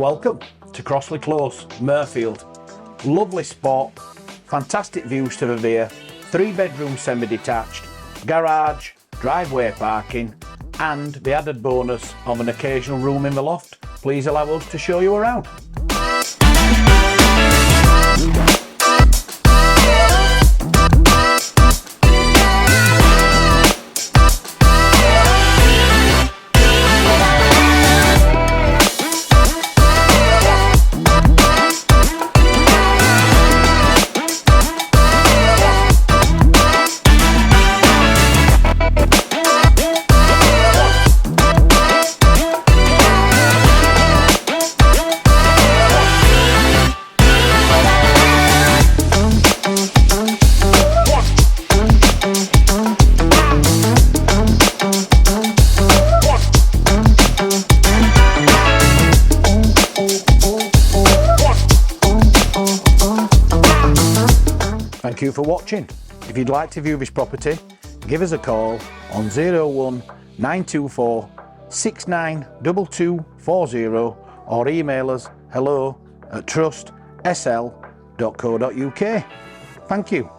Welcome to Crossley Close, Mirfield. Lovely spot, fantastic views to the rear, 3-bedroom semi-detached, garage, driveway parking, and the added bonus of an occasional room in the loft. Please allow us to show you around. Thank you for watching. If you'd like to view this property, give us a call on 01 924 692240 or email us hello@trustsl.co.uk. Thank you.